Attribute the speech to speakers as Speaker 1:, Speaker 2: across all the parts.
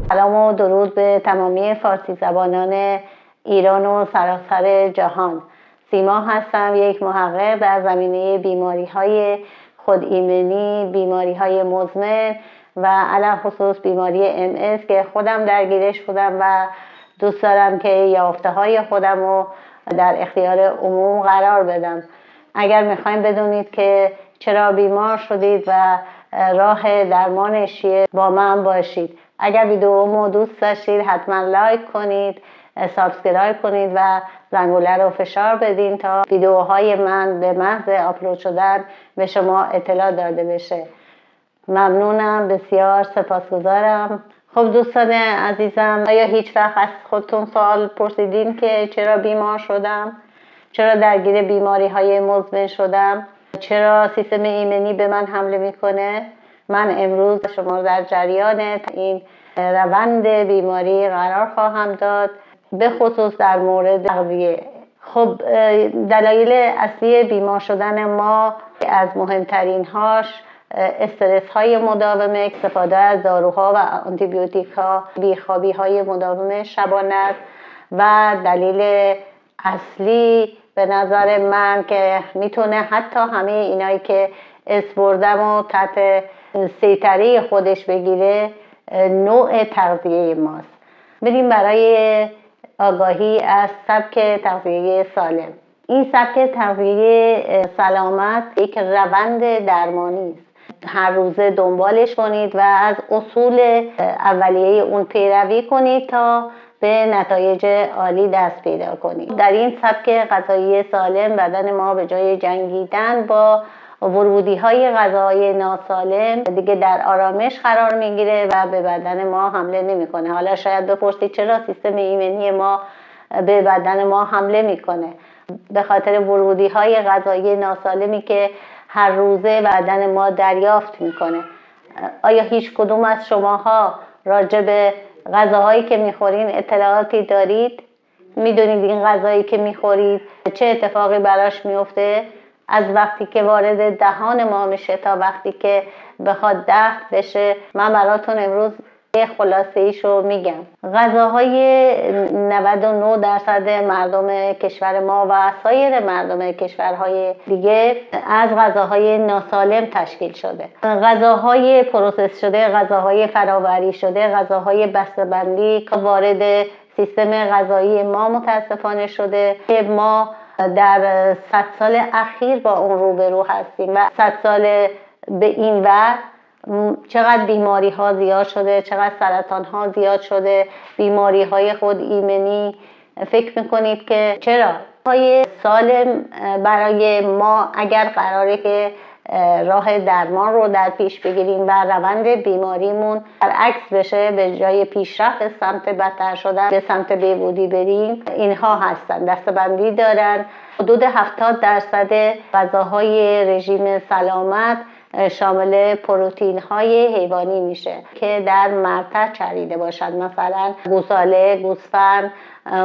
Speaker 1: سلام و درود به تمامی فارسی زبانان ایران و سراسر جهان. سیما هستم، یک محقق در زمینه بیماری های خودایمنی، بیماری های مزمن و علاوه خصوص بیماری MS که خودم درگیرش بودم و دوست دارم که یافته های خودم رو در اختیار عموم قرار بدم. اگر میخوایم بدونید که چرا بیمار شدید و راه درمانش چیه، با من باشید. اگر ویدیومو دوست داشتید حتما لایک کنید، سابسکرایب کنید و زنگوله رو فشار بدین تا ویدیوهای من به محض آپلود شدن به شما اطلاع داده بشه. ممنونم، بسیار سپاسگزارم. خب دوستان عزیزم، آیا هیچ وقت از خودتون سوال پرسیدین که چرا بیمار شدم؟ چرا درگیر بیماری های مزمن شدم؟ چرا سیستم ایمنی به من حمله میکنه؟ من امروز شما در جریان این روند بیماری قرار خواهم داد، به خصوص در مورد تغذیه. خب دلایل اصلی بیمار شدن ما از مهمترین هاش استرس های مداوم، استفاده از داروها و آنتی بیوتیک ها، بیخوابی های مداوم شبانه است و دلیل اصلی به نظر من که میتونه حتی همه اینایی که اسپردم و تحت سیطره خودش بگیره نوع تغذیه ماست. بریم برای آگاهی از سبک تغذیه سالم. این سبک تغذیه سلامت یک روند درمانی است. هر روزه دنبالش کنید و از اصول اولیه اون پیروی کنید تا به نتایج عالی دست پیدا کنید. در این سبک غذایی سالم بدن ما به جای جنگیدن با ورودی های غذای ناسالم دیگه در آرامش قرار میگیره و به بدن ما حمله نمیکنه. حالا شاید بپرسید چرا سیستم ایمنی ما به بدن ما حمله میکنه؟ به خاطر ورودی های غذایی ناسالمی که هر روزه بدن ما دریافت میکنه. آیا هیچ کدوم از شماها راجع به غذاهایی که میخورین اطلاعاتی دارید؟ میدونید این غذایی که میخورید چه اتفاقی براش میفته؟ از وقتی که وارد دهان ما میشه تا وقتی که بخواد دفع بشه. من براتون امروز یه خلاصه ایشو میگم. غذاهای 99% مردم کشور ما و سایر مردم کشورهای دیگه از غذاهای ناسالم تشکیل شده. غذاهای پروسس شده، غذاهای فرآوری شده، غذاهای بسته‌بندی که وارد سیستم غذایی ما متاسفانه شده که ما در 100 سال اخیر با اون روبرو هستیم و 100 سال به این ور چقدر بیماری ها زیاد شده، چقدر سرطان ها زیاد شده، بیماری های خود ایمنی. فکر میکنید که چرا؟ های سالم برای ما اگر قراره که راه درمان رو در پیش بگیریم و روند بیماریمون برعکس بشه، به جای پیشرفت سمت بدتر شدن به سمت بهبودی بریم، اینها هستن. دسته‌بندی دارن. حدود 70% غذاهای رژیم سلامت شامل پروتئین های حیوانی میشه که در مرتع چریده باشد، مثلا گوساله، گوسفند،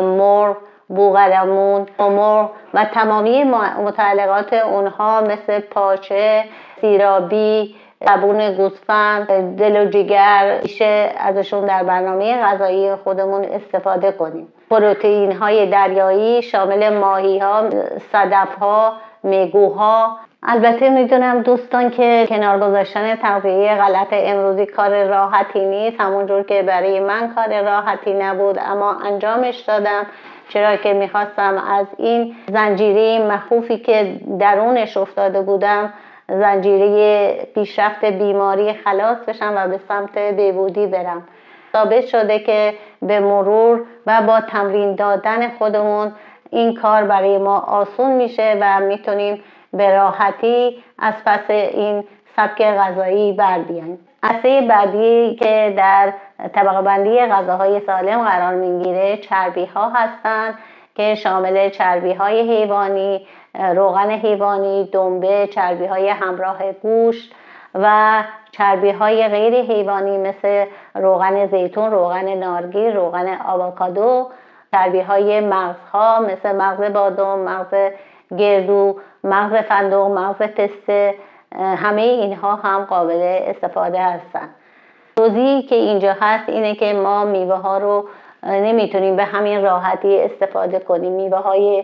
Speaker 1: مرغ، بوقلمون، مرغ و تمامی متعلقات اونها مثل پاچه، سیرابی، زبون گوسفند، دل و جگر میشه ازشون در برنامه غذایی خودمون استفاده کنیم. پروتئین های دریایی شامل ماهی ها، صدف ها، میگوها. البته میدونم دوستان که کنار گذاشتن تغذیه غلط امروزی کار راحتی نیست، همونجور که برای من کار راحتی نبود اما انجامش دادم، چرا که میخواستم از این زنجیره مخوفی که درونش افتاده بودم، زنجیره پیشرفت بیماری خلاص بشم و به سمت بهبودی برم. ثابت شده که به مرور و با تمرین دادن خودمون این کار برای ما آسون میشه و میتونیم به راحتی از پس این سبک غذایی بر بیایم. اصل بعدی که در طبقه بندی غذاهای سالم قرار میگیره چربی ها هستند که شامل چربی های حیوانی، روغن حیوانی، دنبه، چربی های همراه گوشت و چربی های غیر حیوانی مثل روغن زیتون، روغن نارگیل، روغن آووکادو، چربی های مغزها مثل مغز بادام، مغز گردو، مغز فندق، مغز پسته. همه اینها هم قابل استفاده هستند. توضیحی که اینجا هست اینه که ما میوه ها رو نمیتونیم به همین راحتی استفاده کنیم. میوه های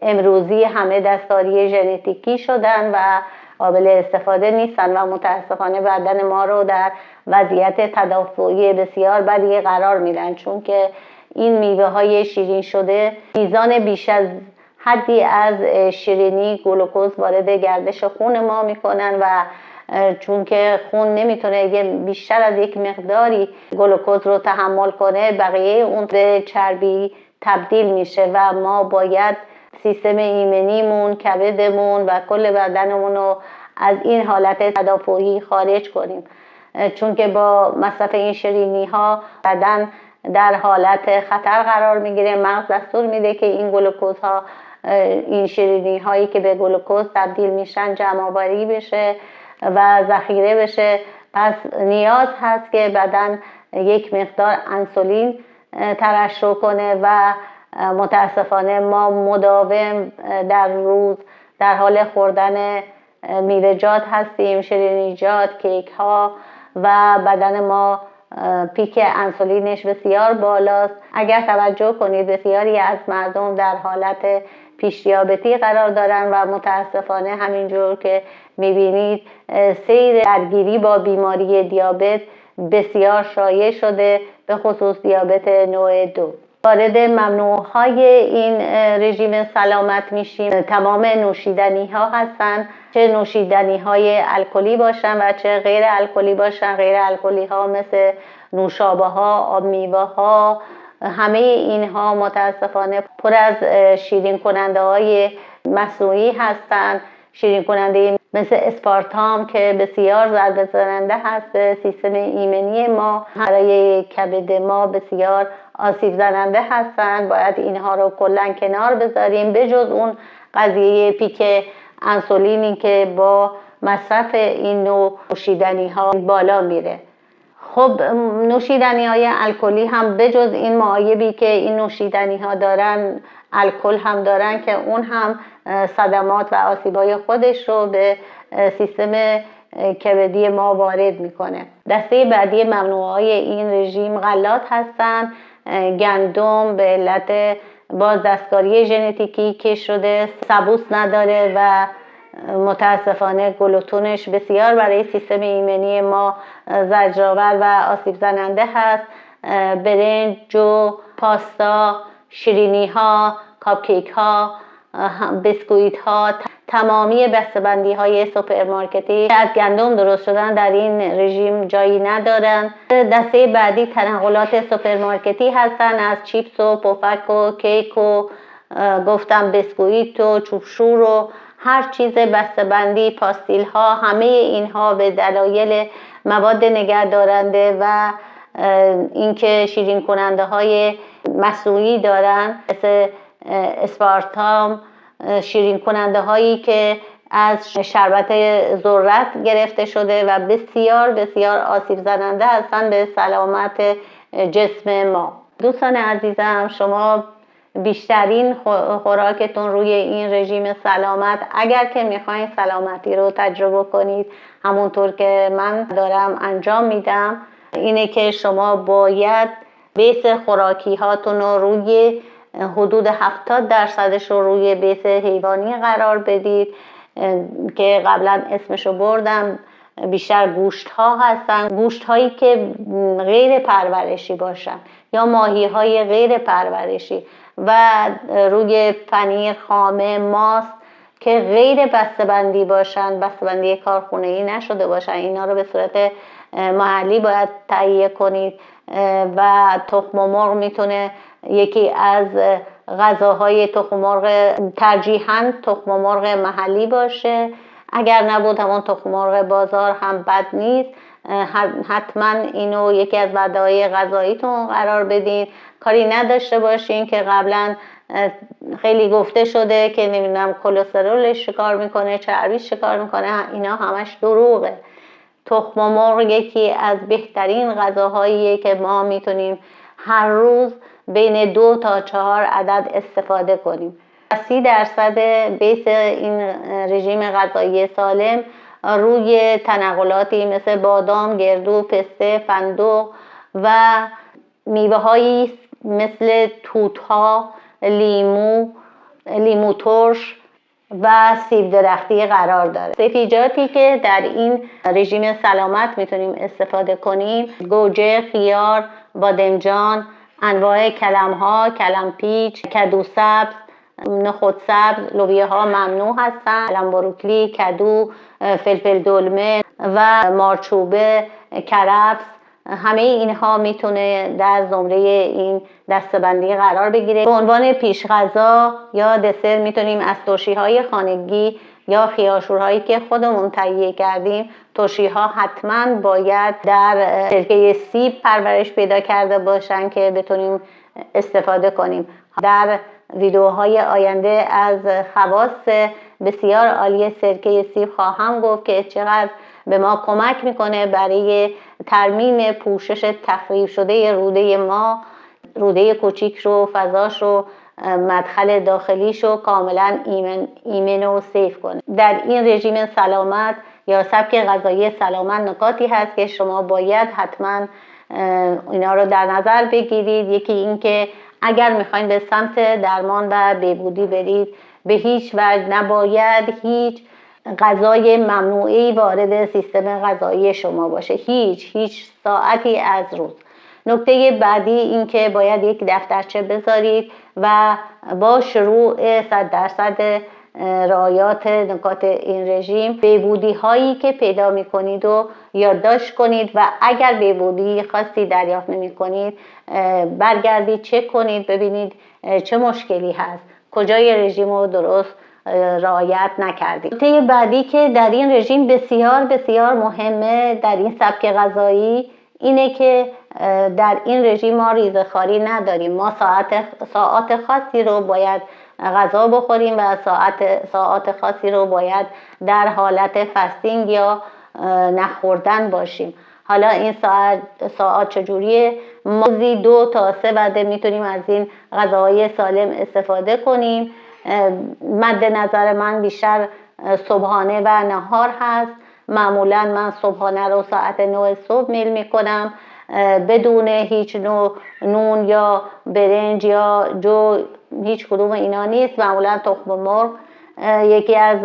Speaker 1: امروزی همه دستکاری ژنتیکی شدن و قابل استفاده نیستن و متاسفانه بدن ما رو در وضعیت تدافعی بسیار بدی قرار میدن، چون که این میوه های شیرین شده میزان بیش از حدی از شیرینی گلوکوز وارد گردش خون ما میکنن و چون که خون نمیتونه بیشتر از یک مقداری گلوکوز رو تحمل کنه، بقیه اون به چربی تبدیل میشه و ما باید سیستم ایمنیمون، کبدمون و کل بدنمون رو از این حالت تدافعی خارج کنیم، چون که با مصرف این شیرینی ها بدن در حالت خطر قرار میگیره. مغز دستور میده که این گلوکوز ها، این شیرینی هایی که به گلوکوز تبدیل میشن جمع آوری بشه و ذخیره بشه. پس نیاز هست که بدن یک مقدار انسولین ترشح کنه و متاسفانه ما مداوم در روز در حال خوردن میوه‌جات هستیم، شیرینیجات، کیک ها، و بدن ما پیک انسولینش بسیار بالاست. اگر توجه کنید بسیاری از مردم در حالت پیش دیابتی قرار دارن و متاسفانه همینجور که میبینید سیر درگیری با بیماری دیابت بسیار شایع شده، به خصوص دیابت نوع 2. وارد ممنوعهای این رژیم سلامت میشیم. تمام نوشیدنی ها هستن، چه نوشیدنی های الکلی باشن و چه غیر الکلی باشن. غیر الکلی ها مثل نوشابه ها، آب میوه ها، همه اینها متاسفانه پر از شیرین کننده های مصنوعی هستند. شیرین کننده مثل اسپارتام که بسیار ضربه زننده هست به سیستم ایمنی ما، برای کبد ما بسیار آسیب زننده هستند. باید اینها رو کلا کنار بذاریم، به جز اون قضیه پیک انسولینی که با مصرف این نوع نوشیدنی ها بالا میره. خب نوشیدنی های الکلی هم به جز این معایبی که این نوشیدنی ها دارن، الکل هم دارن که اون هم صدمات و آسیبای خودش رو به سیستم کبدی ما وارد میکنه. دسته بعدی ممنوعهای این رژیم غلات هستن. گندم به علت باز دستکاری ژنتیکی که شده سبوس نداره و متاسفانه گلوتونش بسیار برای سیستم ایمنی ما زجرآور و آسیب زننده هست. برنج، جو، پاستا، شیرینی ها، کاپکیک ها، بسکویت ها، تمامی بسته‌بندی های سوپرمارکتی از گندم درست شدن در این رژیم جایی ندارن. دسته بعدی تنقلات سوپرمارکتی هستن، از چیپس و پفک و کیک و گفتم بسکویت و چوبشور و هر چیز بسته‌بندی، پاستیل ها، همه اینها به دلایل مواد نگهدارنده و اینکه شیرین کننده های مصنوعی دارن مثل اسپارتام، شیرین کننده هایی که از شربت ذرت گرفته شده و بسیار بسیار آسیب زننده هستن به سلامت جسم ما. دوستان عزیزم، شما بیشترین خوراکتون روی این رژیم سلامت، اگر که میخواین سلامتی رو تجربه کنید همونطور که من دارم انجام میدم، اینه که شما باید بیس خوراکی هاتون رو روی حدود 70% رو روی بیس حیوانی قرار بدید که قبلا اسمشو بردم. بیشتر گوشت ها هستن، گوشت هایی که غیر پرورشی باشن یا ماهی های غیر پرورشی، و روی پنیر خامه، ماست که غیر بسته‌بندی باشن، بسته‌بندی کارخونه‌ای نشده باشن. اینا رو به صورت محلی باید تهیه کنید. و تخم مرغ میتونه یکی از غذاهای تخم مرغ، ترجیحاً تخم مرغ محلی باشه. اگر نبود همون تخم مرغ بازار هم بد نیست. حتما اینو یکی از وعده‌های غذاییتون قرار بدین. کاری نداشته باشین که قبلا خیلی گفته شده که نمیدونم کلسترولش شکار میکنه، چربیش شکار میکنه. اینا همش دروغه. تخم مرغ یکی از بهترین غذاهاییه که ما میتونیم هر روز بین 2 تا 4 عدد استفاده کنیم. 30% بیس این رژیم غذایی سالم روی تنقلاتی مثل بادام، گردو، پسته، فندق و میوه هایی مثل توت‌ها، لیمو ترش و سیب درختی قرار داره. سبزیجاتی که در این رژیم سلامت میتونیم استفاده کنیم: گوجه، خیار، بادمجان، انواع کلم‌ها، کلم‌پیچ، کدو سبز، نخود سبز، لوبیاها ممنوع هستن، کلم بروکلی، کدو، فلفل دلمه و مارچوبه، کرفس، همه اینها میتونه در زمره این دسته‌بندی قرار بگیره. به عنوان پیش غذا یا دسر میتونیم از ترشی‌های خانگی یا خیارشورهایی که خودمون تهیه کردیم، ترشی‌ها حتما باید در سرکه سیب پرورش پیدا کرده باشن که بتونیم استفاده کنیم. در ویدیوهای آینده از خواص بسیار عالی سرکه سیب خواهم گفت که چقدر به ما کمک میکنه برای ترمیم پوشش تخریب شده روده ما، روده کوچیک رو، فضاش رو، مدخل داخلیش رو کاملا ایمن و سیف کنه. در این رژیم سلامت یا سبک غذایی سلامت نکاتی هست که شما باید حتما اینا رو در نظر بگیرید. یکی این که اگر میخواین به سمت درمان و بهبودی برید، به هیچ وجه نباید هیچ غذای ممنوعی وارد سیستم غذایی شما باشه، هیچ ساعتی از روز. نکته بعدی این که باید یک دفترچه بذارید و با شروع 100% رعایت نکات این رژیم بهبودی هایی که پیدا می کنید و یادداشت کنید و اگر بهبودی خاصی دریافت نمی کنید برگردید چک کنید ببینید چه مشکلی هست، کجای رژیم رو درست رعایت نکردید. نکته بعدی که در این رژیم بسیار مهمه در این سبک غذایی اینه که در این رژیم ما ریزه‌خواری نداریم. ما ساعات خاصی رو باید غذا بخوریم و ساعات خاصی رو باید در حالت فستینگ یا نخوردن باشیم. حالا این ساعت چجوریه؟ ما روزی 2 تا 3 وعده میتونیم از این غذاهای سالم استفاده کنیم. مد نظر من بیشتر صبحانه و نهار هست. معمولا من صبحانه رو ساعت 9 صبح میل میکنم بدون هیچ نوع نون یا برنج یا جو، هیچ کدوم اینا نیست. معمولا تخم مرغ یکی از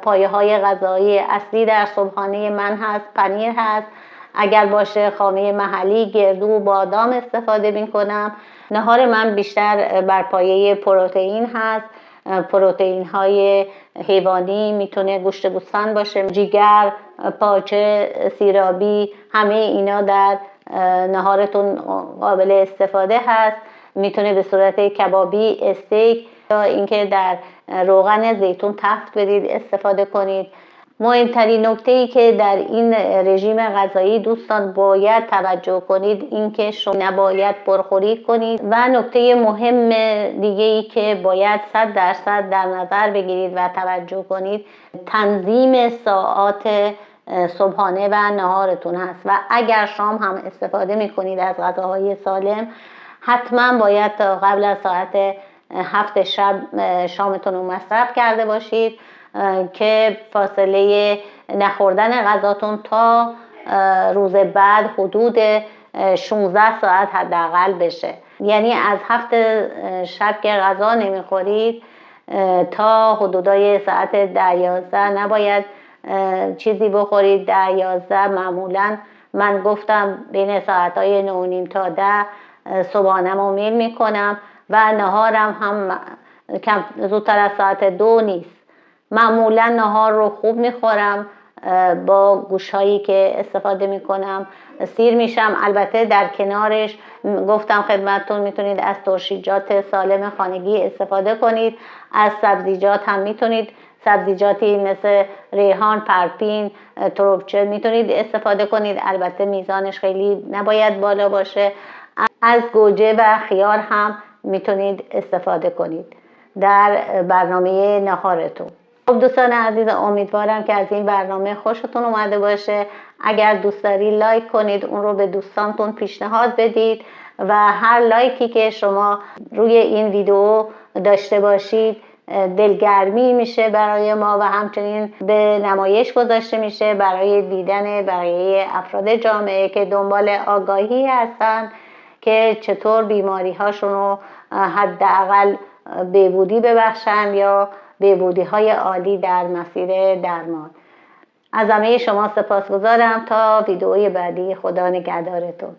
Speaker 1: پایه های غذایی اصلی در صبحانه من هست، پنیر هست، اگر باشه خامه محلی، گردو، بادام استفاده میکنم. نهار من بیشتر بر پایه پروتئین هست، پروتئین های حیوانی، میتونه گوشت گوسفند باشه، جگر، پاچه، سیرابی، همه اینا در نهارتون قابل استفاده هست. میتونه به صورت کبابی، استیک یا اینکه در روغن زیتون تفت بدید استفاده کنید. مهمترین نکته‌ای که در این رژیم غذایی دوستان باید توجه کنید این که شما نباید پرخوری کنید و نکته مهم دیگه‌ای که باید 100% در نظر بگیرید و توجه کنید تنظیم ساعات صبحانه و نهارتون هست و اگر شام هم استفاده می‌کنید از غذاهای سالم حتما باید تا قبل از ساعت 7 شب شامتون رو مصرف کرده باشید که فاصله نخوردن غذاتون تا روز بعد حدود 16 ساعت حداقل بشه. یعنی از 7 شب که غذا نمیخورید تا حدودای ساعت 10-11 نباید چیزی بخورید. 10-11 معمولا من گفتم بین ساعتهای 9:30 تا 10 صبحانه‌مو میل میکنم و نهارم هم زودتر از ساعت 2 نیست. معمولا نهار رو خوب میخورم با گوشهایی که استفاده میکنم، سیر میشم. البته در کنارش گفتم خدمتتون میتونید از ترشیجات سالم خانگی استفاده کنید، از سبزیجات هم میتونید، سبزیجاتی مثل ریحان، پرپین، تربچه میتونید استفاده کنید، البته میزانش خیلی نباید بالا باشه. از گوجه و خیار هم میتونید استفاده کنید در برنامه نهارتون. خب دوستان عزیز، امیدوارم که از این برنامه خوشتون اومده باشه. اگر دوست دارید لایک کنید، اون رو به دوستانتون پیشنهاد بدید و هر لایکی که شما روی این ویدیو داشته باشید دلگرمی میشه برای ما و همچنین به نمایش گذاشته میشه برای دیدن بقیه افراد جامعه که دنبال آگاهی هستن که چطور بیماری هاشون رو حداقل بهبودی ببخشن یا بهبودی های عالی در مسیر درمان. از همه شما سپاسگزارم. تا ویدئوی بعدی، خدا نگهدارتون.